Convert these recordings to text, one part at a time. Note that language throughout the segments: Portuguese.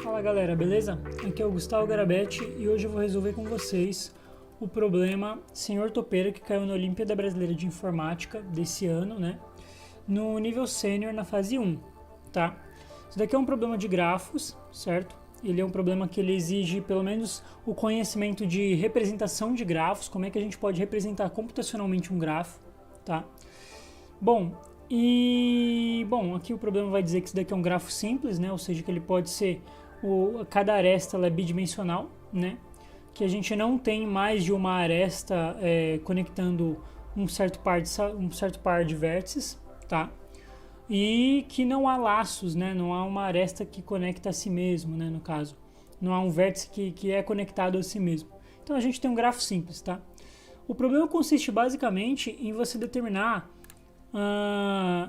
Fala galera, beleza? Aqui é o Gustavo Garabete e hoje eu vou resolver com vocês o problema Senhor Topeira que caiu na Olimpíada Brasileira de Informática desse ano, né? No nível sênior na fase 1, tá? Isso daqui é um problema de grafos, certo? Ele é um problema que ele exige pelo menos o conhecimento de representação de grafos, como é que a gente pode representar computacionalmente um grafo, tá? Bom, aqui o problema vai dizer que isso daqui é um grafo simples, né? Ou seja, que ele pode ser, cada aresta ela é bidimensional, né? Que a gente não tem mais de uma aresta conectando um certo par de vértices, tá? E que não há laços, né? Não há uma aresta que conecta a si mesmo, né? No caso, não há um vértice que é conectado a si mesmo. Então a gente tem um grafo simples, tá? O problema consiste basicamente em você determinar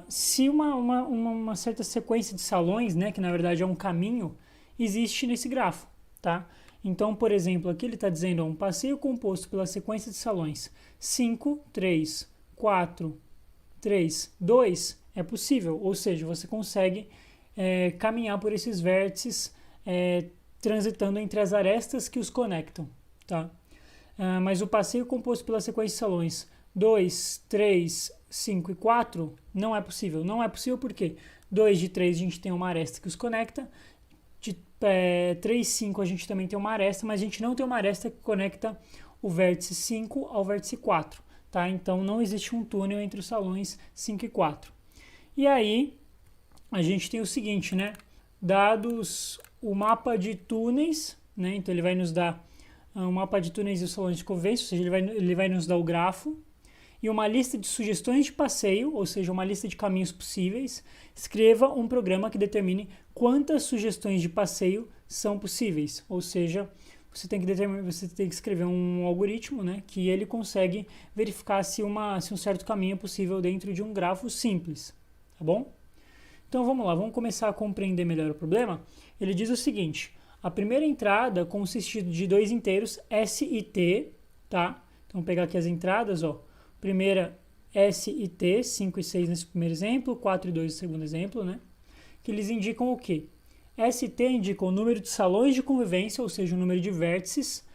se uma certa sequência de salões, né, que na verdade é um caminho, existe nesse grafo, tá? Então, por exemplo, aqui ele está dizendo um passeio composto pela sequência de salões 5, 3, 4, 3, 2 é possível, ou seja, você consegue caminhar por esses vértices transitando entre as arestas que os conectam, tá? Mas o passeio composto pela sequência de salões 2, 3, 5 e 4 não é possível. Não é possível porque 2 de 3 a gente tem uma aresta que os conecta, de 3, 5 a gente também tem uma aresta, mas a gente não tem uma aresta que conecta o vértice 5 ao vértice 4, tá? Então não existe um túnel entre os salões 5 e 4. E aí a gente tem o seguinte, né? Dados o mapa de túneis, né? Então ele vai nos dar um mapa de túneis e os salões de convênio, ou seja, ele vai nos dar o grafo, e uma lista de sugestões de passeio, ou seja, uma lista de caminhos possíveis. Escreva um programa que determine quantas sugestões de passeio são possíveis, ou seja, você tem que escrever um algoritmo, né, que ele consegue verificar se um certo caminho é possível dentro de um grafo simples, tá bom? Então vamos lá, vamos começar a compreender melhor o problema. Ele diz o seguinte: a primeira entrada consiste de dois inteiros S e T, tá? Então vou pegar aqui as entradas, ó. Primeira S e T, 5 e 6 nesse primeiro exemplo, 4 e 2 no segundo exemplo, né? Que eles indicam o quê? S e T indicam o número de salões de convivência, ou seja, o número de vértices,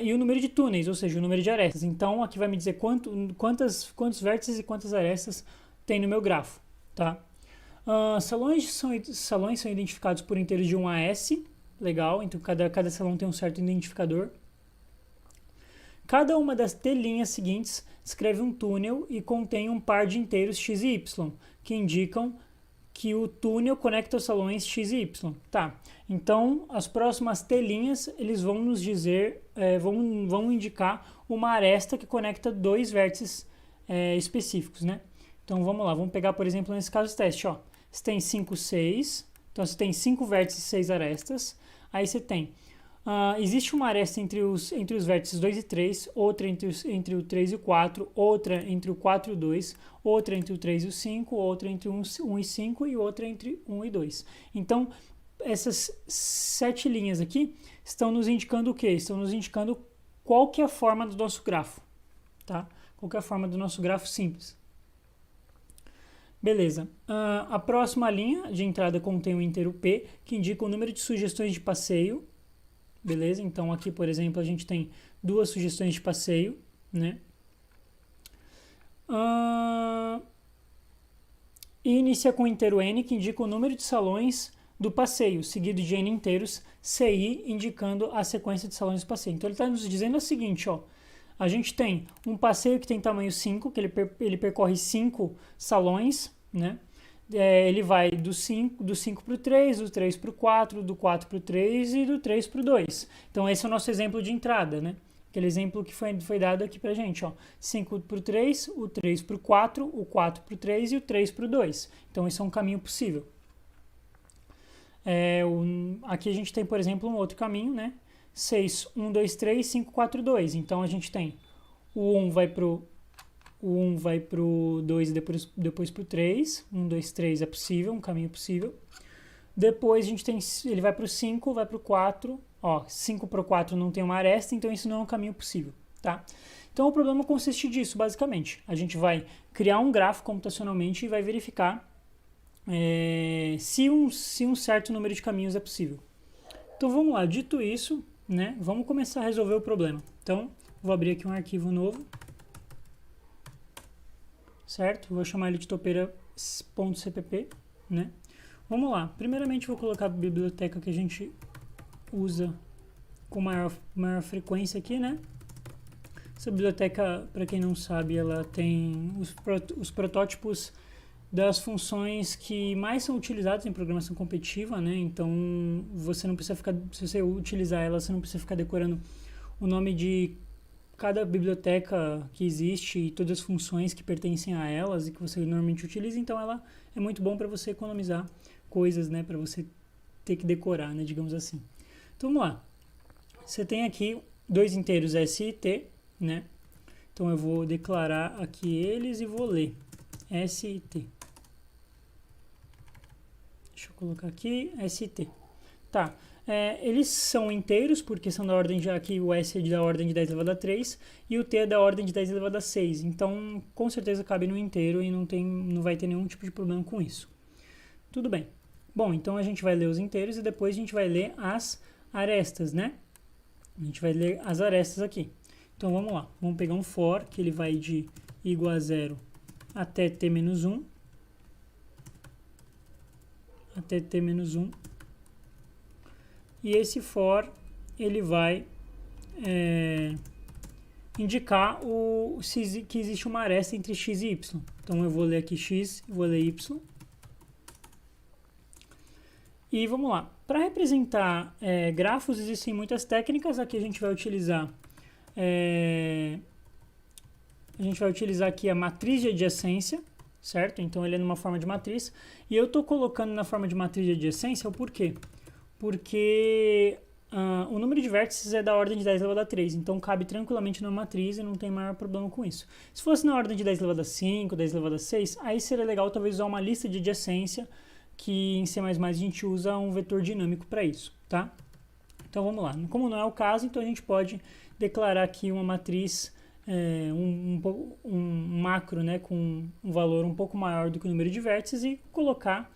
e o número de túneis, ou seja, o número de arestas. Então aqui vai me dizer quantos vértices e quantas arestas tem no meu grafo, tá? Salões são identificados por inteiros de 1 a S, legal, então cada salão tem um certo identificador. Cada uma das telinhas seguintes descreve um túnel e contém um par de inteiros x e y, que indicam que o túnel conecta os salões x e y. Tá, então as próximas telinhas eles vão nos dizer, vão indicar uma aresta que conecta dois vértices específicos, né? Então vamos lá, vamos pegar por exemplo nesse caso teste, ó. Você tem 5, 6, então você tem 5 vértices e 6 arestas, aí você tem existe uma aresta entre os vértices 2 e 3, outra entre o 3 e o 4, outra entre o 4 e o 2, outra entre o 3 e o 5, outra entre 1 e 5 e outra entre 1 e 2. Então, essas 7 linhas aqui estão nos indicando o quê? Estão nos indicando qual que é a forma do nosso grafo, tá? Qual que é a forma do nosso grafo simples. Beleza. A próxima linha de entrada contém o inteiro P, que indica o número de sugestões de passeio. Beleza? Então aqui, por exemplo, a gente tem duas sugestões de passeio, né? E inicia com o inteiro N, que indica o número de salões do passeio, seguido de N inteiros, CI, indicando a sequência de salões do passeio. Então ele está nos dizendo o seguinte, ó. A gente tem um passeio que tem tamanho 5, que ele percorre 5 salões, né? Ele vai do 5 para o 3, do 3 para o 4, do 4 para o 3 e do 3 para o 2. Então esse é o nosso exemplo de entrada, né? Aquele exemplo que foi dado aqui pra gente, ó. 5 para o 3, o 3 para o 4, o 4 para o 3 e o 3 para o 2. Então esse é um caminho possível. Aqui a gente tem, por exemplo, um outro caminho, né? 6, 1, 2, 3, 5, 4, 2. Então a gente tem o 1 vai pro 2 e depois pro 3. 1, 2, 3 é possível, um caminho possível. Depois a gente tem, ele vai pro 5, vai pro 4. Ó, 5 pro 4 não tem uma aresta, então isso não é um caminho possível, tá? Então o problema consiste disso, basicamente. A gente vai criar um grafo computacionalmente e vai verificar se um certo número de caminhos é possível. Então vamos lá, dito isso, né, vamos começar a resolver o problema. Então, vou abrir aqui um arquivo novo, certo? Vou chamar ele de topeira.cpp, né? Vamos lá, primeiramente vou colocar a biblioteca que a gente usa com maior frequência aqui, né? Essa biblioteca, para quem não sabe, ela tem os protótipos das funções que mais são utilizadas em programação competitiva, né? Então, você não precisa ficar, se você utilizar ela, você não precisa ficar decorando o nome de cada biblioteca que existe e todas as funções que pertencem a elas e que você normalmente utiliza. Então, ela é muito bom para você economizar coisas, né? Para você ter que decorar, né? Digamos assim. Então, vamos lá. Você tem aqui dois inteiros S e T, né? Então, eu vou declarar aqui eles e vou ler S e T. Deixa eu colocar aqui ST. Tá. Eles são inteiros, porque são da ordem de... Aqui o S é da ordem de 10 elevado a 3 e o T é da ordem de 10 elevado a 6. Então, com certeza cabe no inteiro e não vai ter nenhum tipo de problema com isso. Tudo bem. Bom, então a gente vai ler os inteiros e depois a gente vai ler as arestas, né? A gente vai ler as arestas aqui. Então, vamos lá. Vamos pegar um for, que ele vai de igual a 0 até T menos 1. Até T menos 1. E esse for, ele vai indicar que existe uma aresta entre x e y. Então, eu vou ler aqui x, vou ler y. E vamos lá. Para representar grafos, existem muitas técnicas. Aqui a gente vai utilizar aqui a matriz de adjacência, certo? Então, ele é numa forma de matriz. E eu estou colocando na forma de matriz de adjacência, por quê? Porque o número de vértices é da ordem de 10 elevado a 3, então cabe tranquilamente na matriz e não tem maior problema com isso. Se fosse na ordem de 10 elevado a 5, 10 elevado a 6, aí seria legal talvez usar uma lista de adjacência, que em C++ a gente usa um vetor dinâmico para isso, tá? Então vamos lá. Como não é o caso, então a gente pode declarar aqui uma matriz, um macro, né, com um valor um pouco maior do que o número de vértices e colocar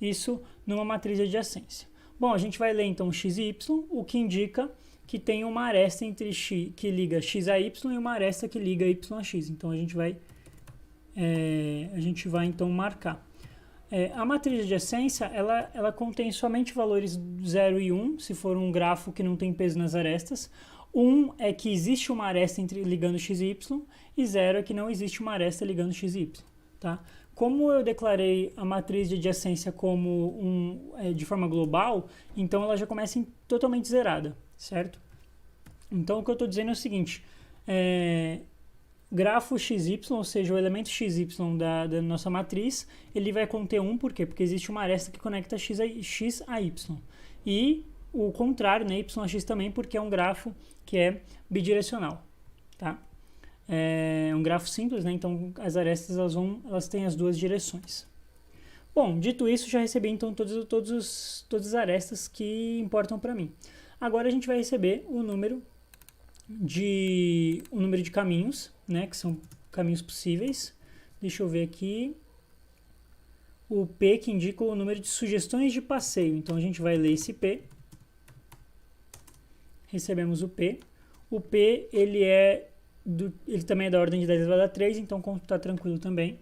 isso numa matriz de adjacência. Bom, a gente vai ler então x e y, o que indica que tem uma aresta entre x, que liga x a y e uma aresta que liga y a x. Então a gente vai então marcar. A matriz de adjacência, ela contém somente valores 0 e 1, se for um grafo que não tem peso nas arestas. 1 é que existe uma aresta ligando x e y, e 0 é que não existe uma aresta ligando x e y. Tá? Como eu declarei a matriz de adjacência como de forma global, então ela já começa totalmente zerada, certo? Então o que eu estou dizendo é o seguinte, grafo XY, ou seja, o elemento XY da nossa matriz, ele vai conter 1, por quê? Porque existe uma aresta que conecta x a y. E o contrário, né, y a x também, porque é um grafo que é bidirecional, tá? É um grafo simples, né? Então as arestas elas têm as duas direções. Bom, dito isso, já recebi então todas as arestas que importam para mim. Agora a gente vai receber o número de caminhos, né? Que são caminhos possíveis. Deixa eu ver aqui. O P, que indica o número de sugestões de passeio. Então a gente vai ler esse P. Recebemos o P. O P, ele também é da ordem de 10 elevado a 3, então está tranquilo também.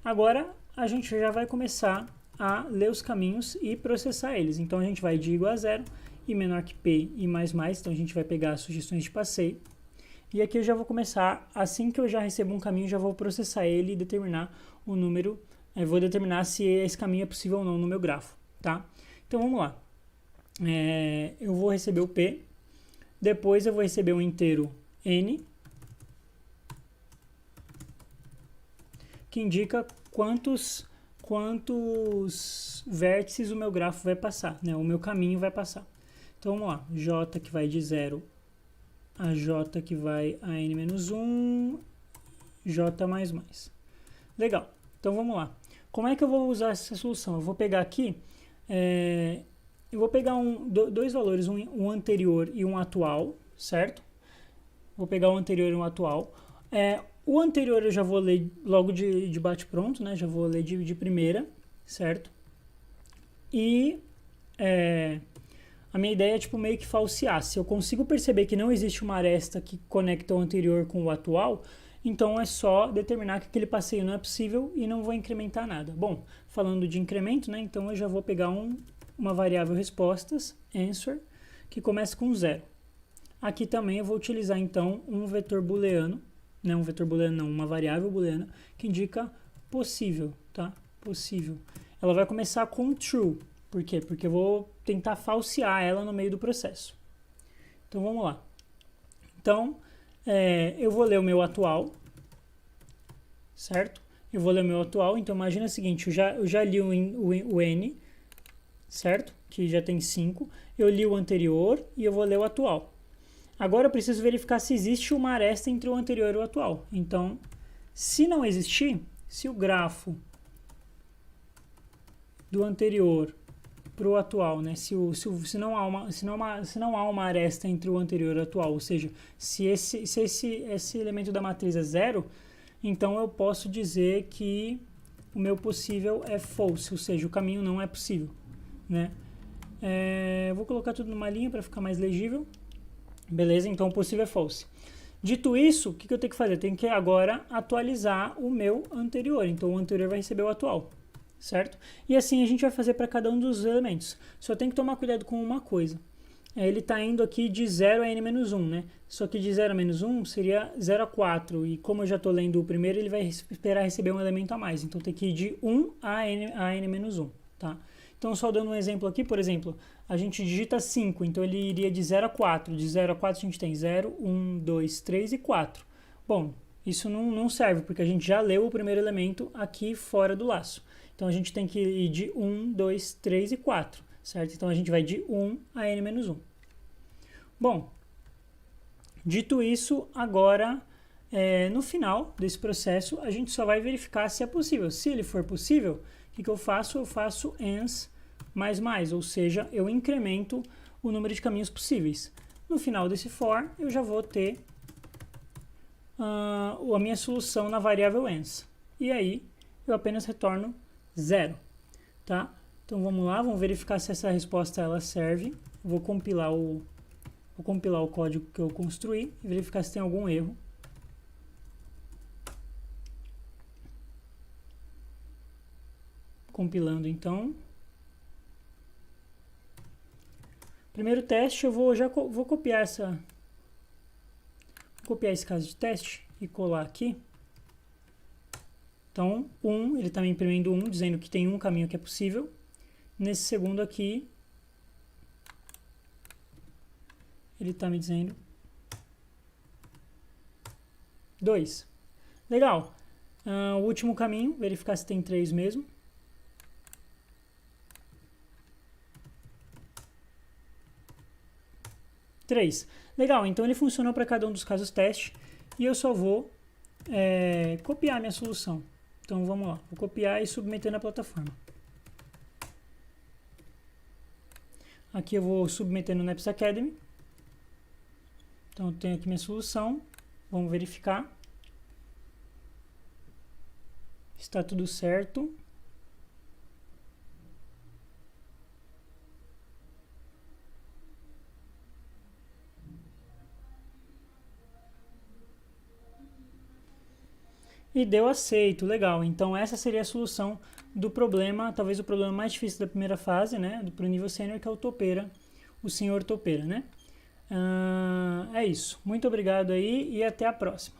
Agora, a gente já vai começar a ler os caminhos e processar eles. Então, a gente vai de igual a 0 e menor que P e mais. Então, a gente vai pegar as sugestões de passeio. E aqui eu já vou começar, assim que eu já recebo um caminho, já vou processar ele e determinar o número, vou determinar se esse caminho é possível ou não no meu grafo, tá? Então, vamos lá. Eu vou receber o P, depois eu vou receber um inteiro N, que indica quantos vértices o meu grafo vai passar, né? O meu caminho vai passar. Então, vamos lá. J que vai de 0 a J que vai a N-1, J mais mais. Legal. Então, vamos lá. Como é que eu vou usar essa solução? Eu vou pegar aqui, eu vou pegar dois valores, um anterior e um atual, certo? Vou pegar o anterior e um atual. O anterior eu já vou ler logo de bate-pronto, né? Já vou ler de primeira, certo? E a minha ideia é tipo meio que falsear. Se eu consigo perceber que não existe uma aresta que conecta o anterior com o atual, então é só determinar que aquele passeio não é possível e não vou incrementar nada. Bom, falando de incremento, né, então eu já vou pegar uma variável respostas, answer, que começa com 0. Aqui também eu vou utilizar então um vetor booleano, não um vetor booleano não, uma variável booleana, que indica possível, tá? Possível. Ela vai começar com true. Por quê? Porque eu vou tentar falsear ela no meio do processo. Então vamos lá. Então, eu vou ler o meu atual, certo? Eu vou ler o meu atual, então imagina o seguinte, eu já li o N, certo? Que já tem 5. Eu li o anterior e eu vou ler o atual. Agora eu preciso verificar se existe uma aresta entre o anterior e o atual. Então, se não existir, se o grafo do anterior para o atual, né? Se não há uma aresta entre o anterior e o atual, ou seja, se esse elemento da matriz é 0, então eu posso dizer que o meu possível é false, ou seja, o caminho não é possível, né? Eu vou colocar tudo numa linha para ficar mais legível. Beleza? Então o possível é false. Dito isso, o que eu tenho que fazer? Eu tenho que agora atualizar o meu anterior. Então o anterior vai receber o atual, certo? E assim a gente vai fazer para cada um dos elementos. Só tem que tomar cuidado com uma coisa. Ele está indo aqui de 0 a n-1, né? Só que de 0 a -1 seria 0 a 4. E como eu já estou lendo o primeiro, ele vai esperar receber um elemento a mais. Então tem que ir de 1 a n-1, tá? Então, só dando um exemplo aqui, por exemplo, a gente digita 5, então ele iria de 0 a 4. De 0 a 4 a gente tem 0, 1, 2, 3 e 4. Bom, isso não serve, porque a gente já leu o primeiro elemento aqui fora do laço. Então, a gente tem que ir de 1, 2, 3 e 4, certo? Então, a gente vai de 1 a n-1. Bom, dito isso, agora, no final desse processo, a gente só vai verificar se é possível. Se ele for possível, o que eu faço? Eu faço ans mais, ou seja, eu incremento o número de caminhos possíveis. No final desse for, eu já vou ter a minha solução na variável ans. E aí, eu apenas retorno 0, tá? Então vamos lá, vamos verificar se essa resposta ela serve. Vou compilar o código que eu construí e verificar se tem algum erro. Compilando então. Primeiro teste, eu vou copiar esse caso de teste e colar aqui. Então, ele está me imprimindo 1, dizendo que tem um caminho que é possível. Nesse segundo aqui, ele está me dizendo 2. Legal. O último caminho, verificar se tem 3 mesmo. 3. Legal, então ele funcionou para cada um dos casos teste e eu só vou copiar minha solução. Então vamos lá, vou copiar e submeter na plataforma. Aqui eu vou submeter no Neps Academy. Então eu tenho aqui minha solução, vamos verificar. Está tudo certo. E deu aceito, legal. Então essa seria a solução do problema, talvez o problema mais difícil da primeira fase, né, para o nível sênior, que é o topeira, o senhor topeira, né? É isso. Muito obrigado aí e até a próxima.